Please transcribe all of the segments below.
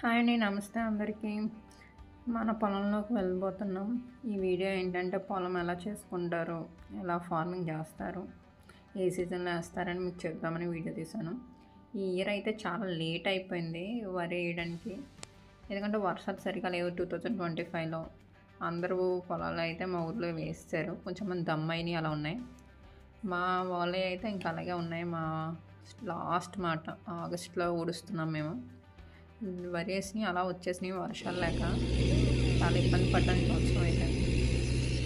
Hi అండి. నమస్తే అందరికీ. మన పొలంలోకి వెళ్ళిపోతున్నాం. ఈ వీడియో ఏంటంటే పొలం ఎలా చేసుకుంటారు, ఎలా ఫార్మింగ్ చేస్తారు, ఏ సీజన్లో వేస్తారని మీకు చెప్దామని వీడియో తీశాను. ఈ ఇయర్ అయితే చాలా లేట్ అయిపోయింది వరి వేయడానికి. ఎందుకంటే వర్షాలు సరిగా లేవు 2025లో. అందరూ పొలాలు అయితే మా ఊర్లో వేస్తారు. కొంచెం మంది దమ్మైనవి అలా ఉన్నాయి. మా వాళ్ళే అయితే ఇంకా అలాగే ఉన్నాయి. మా లాస్ట్ మాట ఆగస్టులో ఊడుస్తున్నాం మేము. వరి వేసినవి అలా వచ్చేసినాయి వర్షాలు లేక. చాలా ఇబ్బంది పడ్డాను సంవత్సరం అయితే.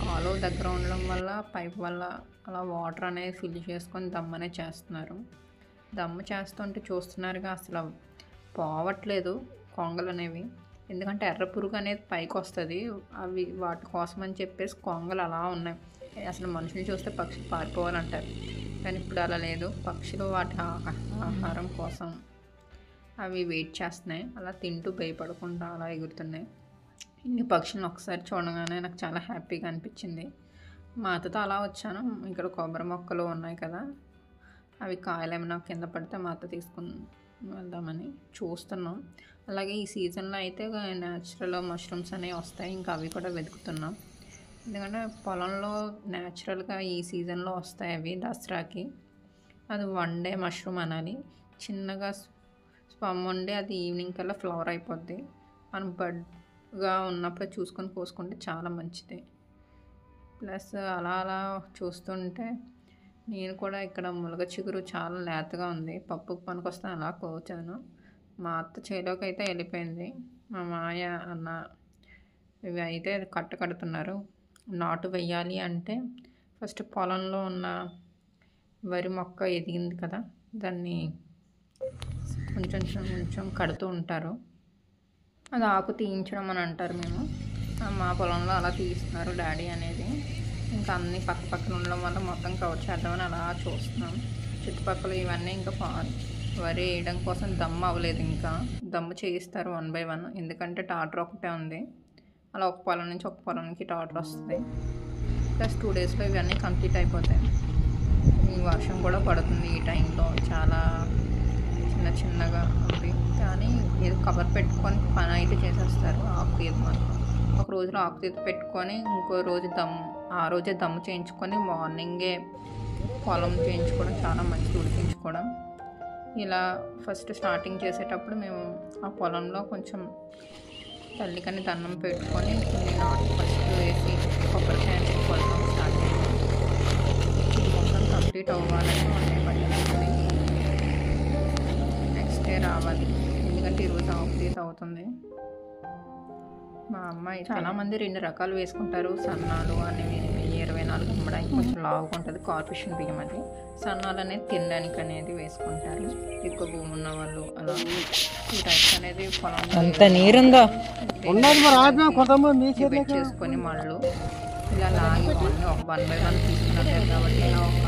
కాలువ దగ్గర ఉండడం వల్ల పైప్ వల్ల అలా వాటర్ అనేది ఫిల్ చేసుకొని దమ్ అనేది చేస్తున్నారు. దమ్ము చేస్తుంటే చూస్తున్నారుగా అసలు పోవట్లేదు కొంగలు అనేవి. ఎందుకంటే ఎర్ర పురుగు అనేది పైకి వస్తుంది. అవి వాటి కోసం అని చెప్పేసి కొంగలు అలా ఉన్నాయి. అసలు మనుషులు చూస్తే పక్షులు పారిపోవాలంటారు, కానీ ఇప్పుడు అలా లేదు. పక్షులు వాటి ఆహారం కోసం అవి వెయిట్ చేస్తున్నాయి. అలా తింటూ భయపడకుండా అలా ఎగురుతున్నాయి. ఇన్ని పక్షులను ఒకసారి చూడగానే నాకు చాలా హ్యాపీగా అనిపించింది. మా అత్తతో అలా వచ్చాను. ఇక్కడ కొబ్బరి మొక్కలు ఉన్నాయి కదా, అవి కాయలు ఏమైనా కింద పడితే మా అత్త తీసుకుని వెళ్దామని చూస్తున్నాం. అలాగే ఈ సీజన్లో అయితే న్యాచురల్ మష్రూమ్స్ అనేవి వస్తాయి. ఇంకా అవి కూడా వెతుకుతున్నాం. ఎందుకంటే పొలంలో న్యాచురల్గా ఈ సీజన్లో వస్తాయి అవి దసరాకి. అది 1 డే మష్రూమ్ అనాలి. చిన్నగా స్పమ్ ఉండి అది ఈవినింగ్ కల్లా ఫ్లవర్ అయిపోద్ది. మనం బడ్గా ఉన్నప్పుడు చూసుకొని కోసుకుంటే చాలా మంచిది. ప్లస్ అలా అలా చూస్తుంటే నేను కూడా ఇక్కడ ములగ చిగురు చాలా లేతగా ఉంది, పప్పు పనికొస్తాను అలా కోచాను. మా అత్త చేలోకి అయితే వెళ్ళిపోయింది. మా మాయ అన్న ఇవి అయితే కట్టుతున్నారు. నాటు వెయ్యాలి అంటే ఫస్ట్ పొలంలో ఉన్న వరి మొక్క ఎదిగింది కదా, దాన్ని కొంచెం కొంచెం కడుతూ ఉంటారు. అది ఆకు తీయించడం అని అంటారు. మేము మా పొలంలో అలా తీస్తున్నారు డాడీ అనేది. ఇంకా అన్ని పక్కన ఉండడం వల్ల మొత్తం కవర్ చేద్దామని అలా చూస్తున్నాం. చుట్టుపక్కల ఇవన్నీ ఇంకా వరి వేయడం కోసం దమ్ము అవ్వలేదు. ఇంకా దమ్ము చేయిస్తారు 1 by 1. ఎందుకంటే టాటర్ ఒకటే ఉంది. అలా ఒక పొలం నుంచి ఒక పొలానికి టాటర్ వస్తుంది. ప్లస్ 2 daysలో ఇవన్నీ కంప్లీట్ అయిపోతాయి. ఈ వర్షం కూడా పడుతుంది ఈ టైంలో. చాలా చిన్నగా ఉంది, కానీ ఏదో కవర్ పెట్టుకొని పని అయితే చేసేస్తారు. ఆకు తీత మాత్రం ఒక రోజులో ఆకు తీత పెట్టుకొని ఇంకో రోజు ఆ రోజే దమ్ము చేయించుకొని మార్నింగే పొలం చేయించుకోవడం చాలా మంచిది, ఉడికించుకోవడం. ఇలా ఫస్ట్ స్టార్టింగ్ చేసేటప్పుడు మేము ఆ పొలంలో కొంచెం తల్లికని దండం పెట్టుకొని కొన్ని నాటు ఫస్ట్ వేసి కొబ్బరికాయ కొలతం స్టార్ట్ చేయాలి. మొత్తం కంప్లీట్ అవ్వాలని పట్టించుకొని నెక్స్ట్ డే రావాలి. ఎందుకంటే ఈరోజు ఆకు తీత అవుతుంది. మా అమ్మాయి చాలామంది 2 రకాలు వేసుకుంటారు. సన్నాలు అనేవి 24 అమ్మడానికి కొంచెం లావుగా ఉంటుంది. కార్పొరేషన్ బియ్యం అది. సన్నాలు అనేది తినడానికి అనేది వేసుకుంటారు. ఎక్కువ భూమి ఉన్న వాళ్ళు అలా ఈ టైప్స్ అనేది పొలంలో చేసుకొని మళ్ళు ఇలా లాగి ఒక 1 by 1 తీసుకున్నారు కాబట్టి ఇలా ఒక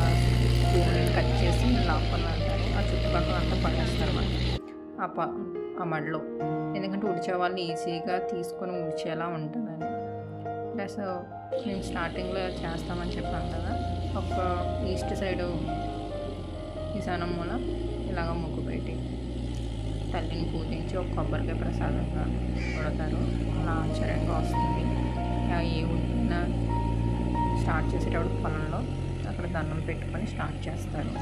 భూమిని కట్ చేసి లాక్కొని వెళ్తారు. ఆ చుట్టుపక్కల అంతా పడేస్తారు మనకి ఆ మడిలో. ఎందుకంటే ఉడిచే వాళ్ళు ఈజీగా తీసుకొని ఉడిచేలా ఉంటుందని. ప్లస్ మేము స్టార్టింగ్లో చేస్తామని చెప్పాను కదా, ఒక ఈస్ట్ సైడు ఈశాన్యం మూల ఇలాగ ముగ్గు పెట్టి తల్లిని పూజించి ఒక కొబ్బరికాయ ప్రసాదంగా కొడతారు. అలా ఆశ్చర్యంగా వస్తుంది. ఏ ఉడికినా స్టార్ట్ చేసేటప్పుడు పొలంలో అక్కడ దండం పెట్టుకొని స్టార్ట్ చేస్తారు.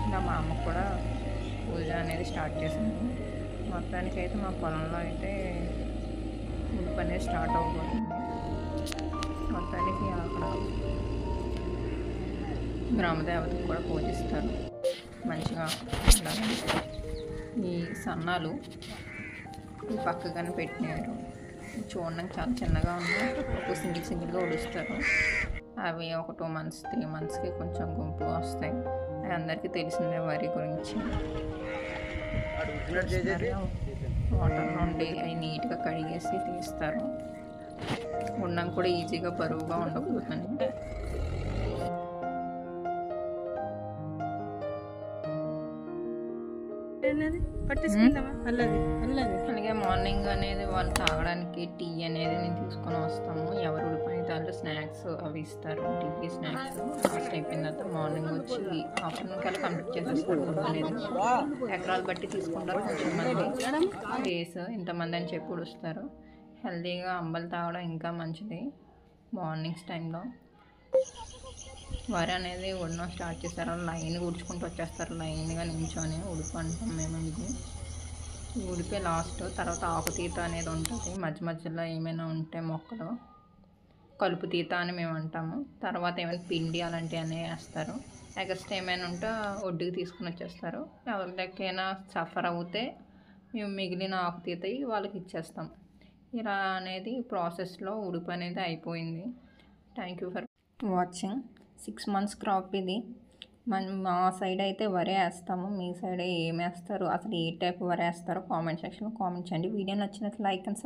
ఇలా మా అమ్మ కూడా పూజ అనేది స్టార్ట్ చేసింది. మొత్తానికి అయితే మా పొలంలో అయితే ఉడుపు అనేది స్టార్ట్ అవ్వబోతుంది. మొత్తానికి అక్కడ గ్రామదేవతకు కూడా పూజిస్తారు మంచిగా. ఈ సన్నాలు ఈ పక్కగానే పెట్టినారు. చూడడానికి చాలా చిన్నగా ఉన్నాయి. ఒక సింగిల్గా ఉడుస్తారు. అవి ఒక 2 months 3 monthsకి కొంచెం గుంపు వస్తాయి. అది అందరికీ తెలిసిందే వరి గురించి. వాటర్ నుండి అవి నీట్గా కడిగేసి తీస్తారు. ఉండడం కూడా ఈజీగా బరువుగా ఉండకూడదని. అలాగే మార్నింగ్ అనేది వాళ్ళు తాగడానికి టీ అనేది నేను తీసుకొని వస్తాము. ఎవరు ఉడిపోయిన దాంట్లో స్నాక్స్ అవి ఇస్తారు. టీ స్నాక్స్ లాస్ట్ అయిపోయిన తర్వాత మార్నింగ్ వచ్చి ఆఫ్టర్నూన్ కల్లా కంప్లీట్ చేసేస్తారు. అనేది ఎకరాలు బట్టి తీసుకుంటారు. కొంచెం మంది డేస్ ఇంతమంది అని చెప్పి ఉడుస్తారు. హెల్తీగా అంబలి తాగడం ఇంకా మంచిది. మార్నింగ్స్ టైంలో వరి అనేది ఉడడం స్టార్ట్ చేస్తారు. లైన్ ఉడుచుకుంటూ వచ్చేస్తారు. లైన్గా నించొని ఉడుపు అంటాం మేము. ఇది ఉడిపే లాస్ట్. తర్వాత ఆకుతీత అనేది ఉంటుంది. మధ్య మధ్యలో ఏమైనా ఉంటే మొక్కలు కలుపు తీత అని మేము అంటాము. తర్వాత ఏమైనా పిండి అలాంటివన్నీ వేస్తారు. ఎగస్ట్ ఏమైనా ఉంటే ఒడ్డుకి తీసుకుని వచ్చేస్తారు. ఎవరికైనా సఫర్ అవుతే మేము మిగిలిన ఆకుతీత వాళ్ళకి ఇచ్చేస్తాం. ఇలా అనేది ప్రాసెస్లో ఉడుపు అనేది అయిపోయింది. Thank you for watching. 6 months crop ఇది. మా సైడ్ అయితే వరి వేస్తాము. మీ సైడ్ ఏం వేస్తారు, అసలు ఏ టైప్ వరి వేస్తారో కామెంట్ సెక్షన్లో కామెంట్ చేయండి. వీడియో నచ్చినట్లు లైక్ అండ్ సబ్స్క్రైబ్.